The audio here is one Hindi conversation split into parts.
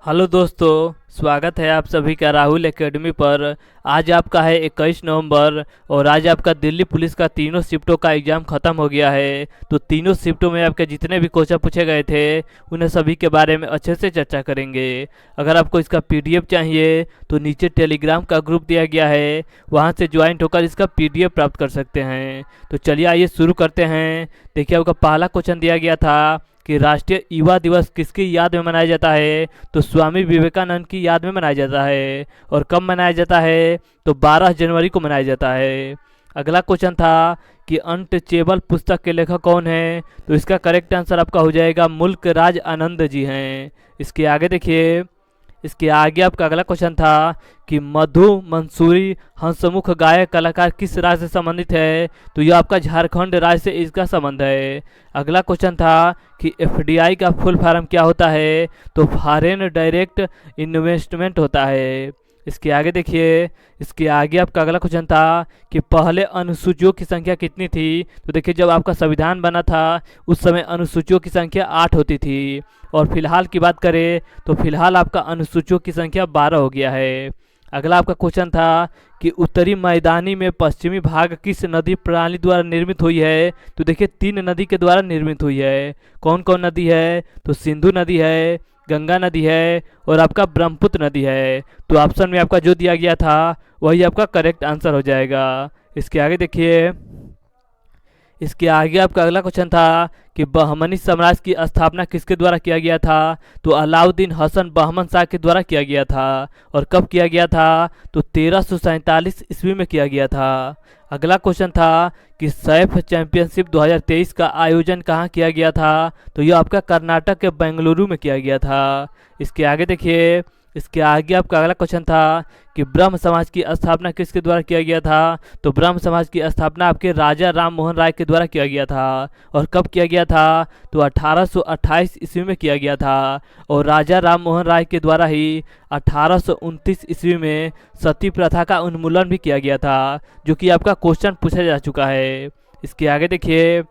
हेलो दोस्तों, स्वागत है आप सभी का राहुल एकेडमी पर। आज आपका है 21 नवंबर और आज आपका दिल्ली पुलिस का तीनों शिफ्टों का एग्ज़ाम ख़त्म हो गया है। तो तीनों शिफ्टों में आपके जितने भी क्वेश्चन पूछे गए थे उन्हें सभी के बारे में अच्छे से चर्चा करेंगे। अगर आपको इसका पीडीएफ चाहिए तो नीचे टेलीग्राम का ग्रुप दिया गया है, वहां से ज्वाइंट होकर इसका पीडीएफ प्राप्त कर सकते हैं। तो चलिए आइए शुरू करते हैं। देखिए, आपका पहला क्वेश्चन दिया गया था कि राष्ट्रीय युवा दिवस किसकी याद में मनाया जाता है। तो स्वामी विवेकानंद की याद में मनाया जाता है। और कब मनाया जाता है? तो 12 जनवरी को मनाया जाता है। अगला क्वेश्चन था कि अनटचेबल पुस्तक के लेखक कौन है। तो इसका करेक्ट आंसर आपका हो जाएगा मुल्क राज आनंद जी हैं। इसके आगे आपका अगला क्वेश्चन था कि मधु मंसूरी हंसमुख गायक कलाकार किस राज्य से संबंधित है। तो यह आपका झारखंड राज्य से इसका संबंध है। अगला क्वेश्चन था कि एफडीआई का फुल फॉर्म क्या होता है। तो फॉरेन डायरेक्ट इन्वेस्टमेंट होता है। इसके आगे आपका अगला क्वेश्चन था कि पहले अनुसूचियों की संख्या कितनी थी। तो देखिए, जब आपका संविधान बना था उस समय अनुसूचियों की संख्या 8 होती थी। और फिलहाल की बात करें तो फिलहाल आपका अनुसूचियों की संख्या 12 हो गया है। अगला आपका क्वेश्चन था कि उत्तरी मैदानी में पश्चिमी भाग किस नदी प्रणाली द्वारा निर्मित हुई है। तो देखिए, 3 नदी के द्वारा निर्मित हुई है। कौन कौन नदी है? तो सिंधु नदी है, गंगा नदी है और आपका ब्रह्मपुत्र नदी है। तो ऑप्शन में आपका जो दिया गया था वही आपका करेक्ट आंसर हो जाएगा। इसके आगे देखिए, इसके आगे आपका अगला क्वेश्चन था कि बहमनी साम्राज्य की स्थापना किसके द्वारा किया गया था। तो अलाउद्दीन हसन बहमन शाह के द्वारा किया गया था। और कब किया गया था? तो 1347 ईस्वी में किया गया था। अगला क्वेश्चन था कि सैफ चैंपियनशिप 2023 का आयोजन कहाँ किया गया था। तो यह आपका कर्नाटक के बेंगलुरु में किया गया था। इसके आगे देखिए, इसके आगे आपका अगला क्वेश्चन था कि ब्रह्म समाज की स्थापना किसके द्वारा किया गया था। तो ब्रह्म समाज की स्थापना आपके राजा राम मोहन राय के द्वारा किया गया था। और कब किया गया था? तो 1828 ईस्वी में किया गया था। और राजा राम मोहन राय के द्वारा ही 1829 ईस्वी में सती प्रथा का उन्मूलन भी किया गया था, जो कि आपका क्वेश्चन पूछा जा चुका है। इसके आगे देखिए,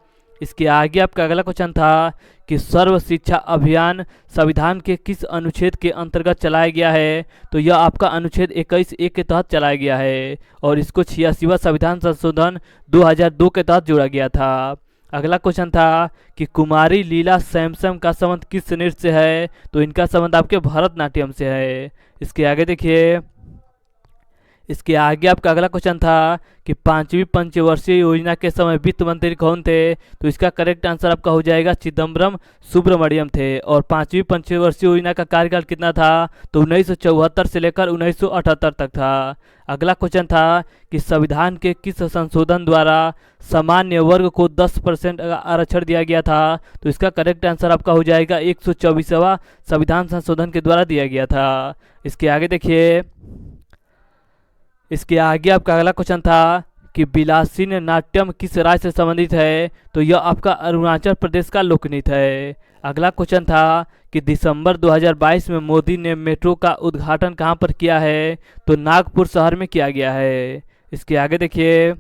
इसके आगे आपका अगला क्वेश्चन था कि सर्व शिक्षा अभियान संविधान के किस अनुच्छेद के अंतर्गत चलाया गया है। तो यह आपका अनुच्छेद 21(1) के तहत चलाया गया है और इसको 86वां संविधान संशोधन 2002 के तहत जोड़ा गया था। अगला क्वेश्चन था कि कुमारी लीला सैमसम का संबंध किस नृत्य से है। तो इनका संबंध आपके भरतनाट्यम से है। इसके आगे देखिए, इसके आगे आपका अगला क्वेश्चन था कि 5वीं पंचवर्षीय योजना के समय वित्त मंत्री कौन थे। तो इसका करेक्ट आंसर आपका हो जाएगा चिदम्बरम सुब्रमण्यम थे। और 5वीं पंचवर्षीय योजना का कार्यकाल कितना था? तो 1974 से लेकर 1978 तक था। अगला क्वेश्चन था कि संविधान के किस संशोधन द्वारा सामान्य वर्ग को 10% आरक्षण दिया गया था। तो इसका करेक्ट आंसर आपका हो जाएगा 124वां संविधान संशोधन के द्वारा दिया गया था। इसके आगे देखिए, इसके आगे आपका अगला क्वेश्चन था कि विलासिन नाट्यम किस राज्य से संबंधित है। तो यह आपका अरुणाचल प्रदेश का लोकनृत्य है। अगला क्वेश्चन था कि दिसंबर 2022 में मोदी ने मेट्रो का उद्घाटन कहां पर किया है। तो नागपुर शहर में किया गया है। इसके आगे देखिए,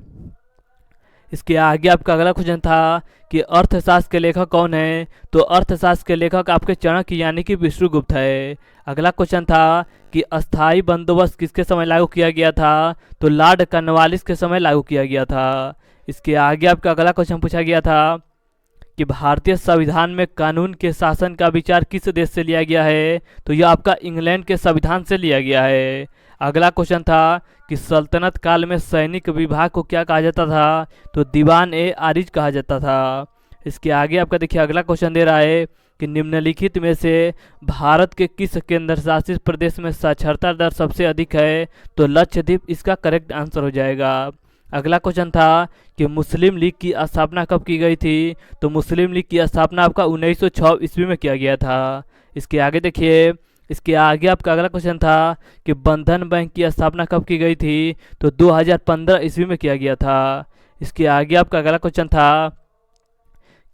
इसके आगे आपका अगला क्वेश्चन था कि अर्थशास्त्र के लेखक कौन है। तो अर्थशास्त्र के लेखक आपके चाणक्य यानी कि विष्णुगुप्त है। अगला क्वेश्चन था कि अस्थाई बंदोबस्त किसके समय लागू किया गया था। तो लॉर्ड कॉर्नवालिस के समय लागू किया गया था। इसके आगे आपका अगला क्वेश्चन पूछा गया था कि भारतीय संविधान में कानून के शासन का विचार किस देश से लिया गया है। तो यह आपका इंग्लैंड के संविधान से लिया गया है। अगला क्वेश्चन था कि सल्तनत काल में सैनिक विभाग को क्या कहा जाता था। तो दीवान ए आरिज कहा जाता था। इसके आगे आपका देखिए, अगला क्वेश्चन दे रहा है कि निम्नलिखित में से भारत के किस केंद्र शासित प्रदेश में साक्षरता दर सबसे अधिक है। तो लक्षद्वीप इसका करेक्ट आंसर हो जाएगा। अगला क्वेश्चन था कि मुस्लिम लीग की स्थापना कब की गई थी। तो मुस्लिम लीग की स्थापना आपका 1906 ईस्वी में किया गया था। इसके आगे देखिए, इसके आगे आपका अगला क्वेश्चन था कि बंधन बैंक की स्थापना कब की गई थी। तो 2015 ईस्वी में किया गया था। इसके आगे आपका अगला क्वेश्चन था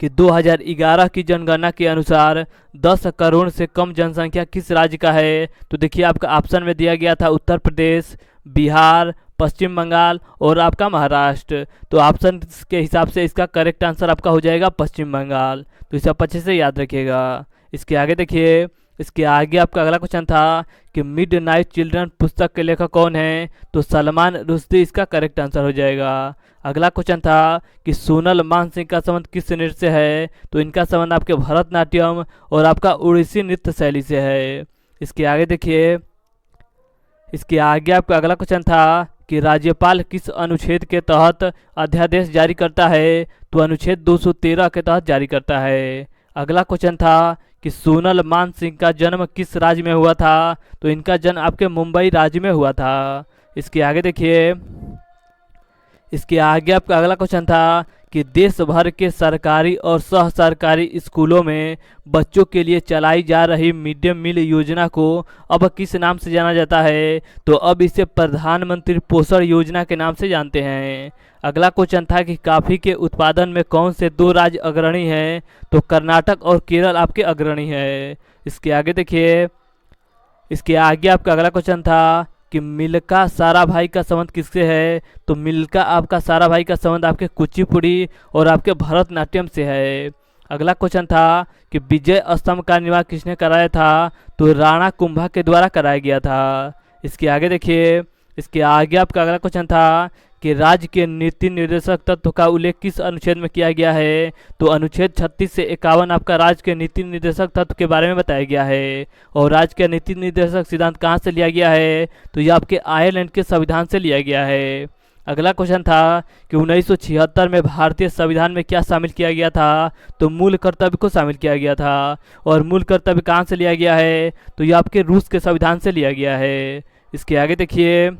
कि 2011 की जनगणना के अनुसार 10 करोड़ से कम जनसंख्या किस राज्य का है। तो देखिए, आपका ऑप्शन में दिया गया था उत्तर प्रदेश, बिहार, पश्चिम बंगाल और आपका महाराष्ट्र। तो ऑप्शन के हिसाब से इसका करेक्ट आंसर आपका हो जाएगा पश्चिम बंगाल। तो इसे आप अच्छे से याद रखिएगा। इसके आगे देखिए, इसके आगे आपका अगला क्वेश्चन था कि मिड नाइट चिल्ड्रन पुस्तक के लेखक कौन है, तो सलमान रुश्दी इसका करेक्ट आंसर हो जाएगा। अगला क्वेश्चन था कि सोनल मानसिंह का संबंध किस नृत्य से है, तो इनका संबंध आपके भरतनाट्यम और आपका उड़ीसी नृत्य शैली से है। इसके आगे देखिए, इसके आगे आपका अगला क्वेश्चन था कि राज्यपाल किस अनुच्छेद के तहत अध्यादेश जारी करता है, तो अनुच्छेद 213 के तहत जारी करता है। अगला क्वेश्चन था कि सोनल मानसिंह का जन्म किस राज्य में हुआ था, तो इनका जन्म आपके मुंबई राज्य में हुआ था। इसके आगे देखिए, इसके आगे आपका अगला क्वेश्चन था कि देश भर के सरकारी और सह सरकारी स्कूलों में बच्चों के लिए चलाई जा रही मिड डे मील योजना को अब किस नाम से जाना जाता है, तो अब इसे प्रधानमंत्री पोषण योजना के नाम से जानते हैं। अगला क्वेश्चन था कि कॉफ़ी के उत्पादन में कौन से दो राज्य अग्रणी हैं, तो कर्नाटक और केरल आपके अग्रणी है। इसके आगे देखिए, इसके आगे आपका अगला क्वेश्चन था कि मिल्खा साराभाई का संबंध किससे है, तो मिल्खा आपका साराभाई का संबंध आपके कुचिपुड़ी और आपके भरतनाट्यम से है। अगला क्वेश्चन था कि विजय स्तंभ का निर्माण किसने कराया था, तो राणा कुंभा के द्वारा कराया गया था। इसके आगे देखिए, इसके आगे आपका अगला क्वेश्चन था कि राज्य के नीति निर्देशक तत्व का उल्लेख किस अनुच्छेद में किया गया है, तो अनुच्छेद 36 से 51 आपका राज्य के नीति निर्देशक तत्व के बारे में बताया गया है। और राज्य के नीति निर्देशक सिद्धांत कहाँ से लिया गया है, तो ये आपके आयरलैंड के संविधान से लिया गया है। अगला क्वेश्चन था कि 1976 में भारतीय संविधान में क्या शामिल किया गया था, तो मूल कर्तव्य को शामिल किया गया था। और मूल कर्तव्य कहाँ से लिया गया है, तो ये आपके रूस के संविधान से लिया गया है। इसके आगे देखिए,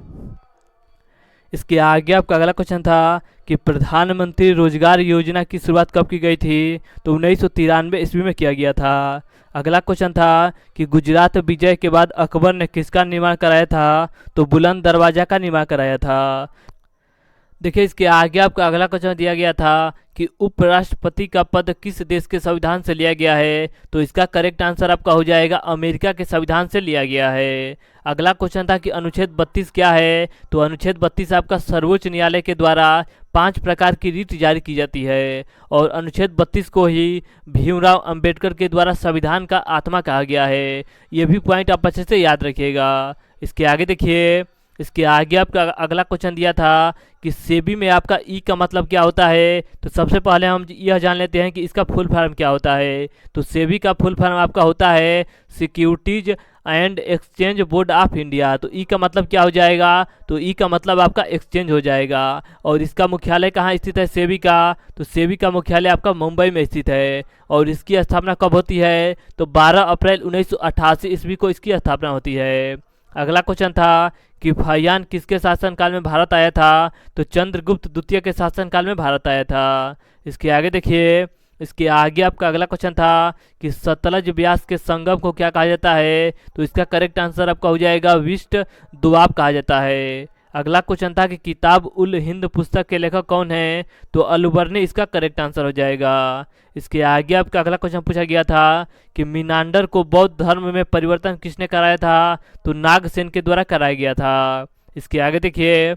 इसके आगे आपका अगला क्वेश्चन था कि प्रधानमंत्री रोजगार योजना की शुरुआत कब की गई थी, तो 1993 ईस्वी में किया गया था। अगला क्वेश्चन था कि गुजरात विजय के बाद अकबर ने किसका निर्माण कराया था, तो बुलंद दरवाजा का निर्माण कराया था। देखिए, इसके आगे आपका अगला क्वेश्चन दिया गया था कि उपराष्ट्रपति का पद किस देश के संविधान से लिया गया है, तो इसका करेक्ट आंसर आपका हो जाएगा अमेरिका के संविधान से लिया गया है। अगला क्वेश्चन था कि अनुच्छेद 32 क्या है, तो अनुच्छेद 32 आपका सर्वोच्च न्यायालय के द्वारा 5 प्रकार की रीट जारी की जाती है। और अनुच्छेद 32 को ही भीमराव अंबेडकर के द्वारा संविधान का आत्मा कहा गया है। ये भी पॉइंट आप अच्छे से याद रखिएगा। इसके आगे देखिए, इसके आगे आपका अगला क्वेश्चन दिया था कि सेबी में आपका ई का मतलब क्या होता है, तो सबसे पहले हम यह जान लेते हैं कि इसका फुल फॉर्म क्या होता है। तो सेबी का फुल फॉर्म आपका होता है securities and exchange board of India. तो ई का मतलब क्या हो जाएगा, तो ई का मतलब आपका एक्सचेंज हो जाएगा। और इसका मुख्यालय कहाँ स्थित है सेबी का, तो सेबी का मुख्यालय आपका मुंबई में स्थित है। और इसकी स्थापना कब होती है, तो 12 अप्रैल 1988 ईस्वी को इसकी स्थापना होती है। अगला क्वेश्चन था कि फहियान किसके शासनकाल में भारत आया था, तो चंद्रगुप्त द्वितीय के शासनकाल में भारत आया था। इसके आगे देखिए, इसके आगे आपका अगला क्वेश्चन था कि सतलज ब्यास के संगम को क्या कहा जाता है, तो इसका करेक्ट आंसर आपका हो जाएगा विस्ट दोआब कहा जाता है। अगला क्वेश्चन था कि किताब उल हिंद पुस्तक के लेखक कौन है, तो अलबर्नी इसका करेक्ट आंसर हो जाएगा। इसके आगे आपका अगला क्वेश्चन पूछा गया था कि मीनांडर को बौद्ध धर्म में परिवर्तन किसने कराया था, तो नागसेन के द्वारा कराया गया था। इसके आगे देखिए,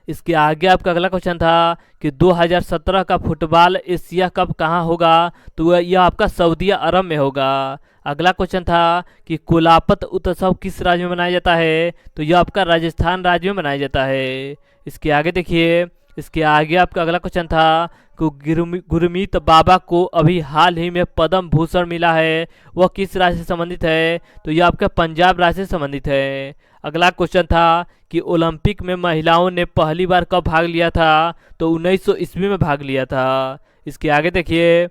इसके आगे आपका अगला क्वेश्चन था कि 2017 का फुटबॉल एशिया कप कहाँ होगा, तो यह आपका सऊदी अरब में होगा। अगला क्वेश्चन था कि कोलापत उत्सव किस राज्य में मनाया जाता है, तो यह आपका राजस्थान राज्य में मनाया जाता है। इसके आगे देखिए, इसके आगे आपका अगला क्वेश्चन था कि गुरमीत बाबा को अभी हाल ही में पद्म भूषण मिला है, वह किस राज्य से संबंधित है, तो यह आपका पंजाब राज्य से संबंधित है। अगला क्वेश्चन था कि ओलंपिक में महिलाओं ने पहली बार कब भाग लिया था, तो 1900 ईस्वी में भाग लिया था। इसके आगे देखिए,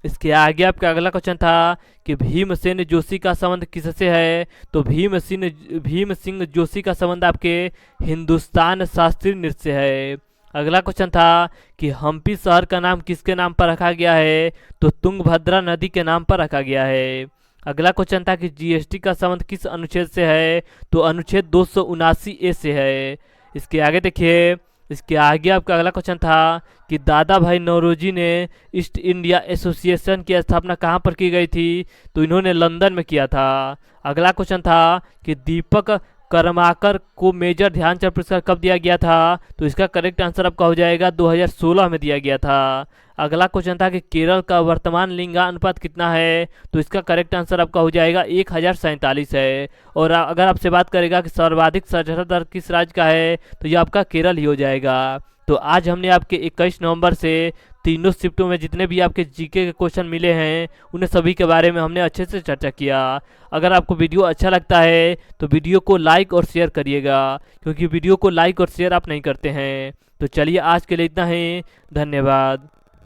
इसके आगे आपका अगला क्वेश्चन था कि भीमसेन जोशी का संबंध किससे है, तो भीम सिंह जोशी का संबंध आपके हिंदुस्तान शास्त्रीय नृत्य से है। अगला क्वेश्चन था कि हम्पी शहर का नाम किसके नाम पर रखा गया है, तो तुंगभद्रा नदी के नाम पर रखा गया है। अगला क्वेश्चन था कि जीएसटी का संबंध किस अनुच्छेद से है, तो अनुच्छेद 279A से है। इसके आगे देखिए, इसके आगे आपका अगला क्वेश्चन था कि दादा भाई नौरोजी ने ईस्ट इंडिया एसोसिएशन की स्थापना कहाँ पर की गई थी, तो इन्होंने लंदन में किया था। अगला क्वेश्चन था कि दीपक कर्माकर को मेजर ध्यानचंद पुरस्कार कब दिया गया था, तो इसका करेक्ट आंसर आपका हो जाएगा 2016 में दिया गया था। अगला क्वेश्चन था कि केरल का वर्तमान लिंगानुपात कितना है, तो इसका करेक्ट आंसर आपका हो जाएगा 1047 है। और अगर आपसे बात करेगा कि सर्वाधिक साक्षरता दर किस राज्य का है, तो ये आपका केरल ही हो जाएगा। तो आज हमने आपके 21 नवंबर से तीनों शिफ्टों में जितने भी आपके जीके के क्वेश्चन मिले हैं उन्हें सभी के बारे में हमने अच्छे से चर्चा किया। अगर आपको वीडियो अच्छा लगता है तो वीडियो को लाइक और शेयर करिएगा, क्योंकि वीडियो को लाइक और शेयर आप नहीं करते हैं। तो चलिए आज के लिए इतना ही, धन्यवाद।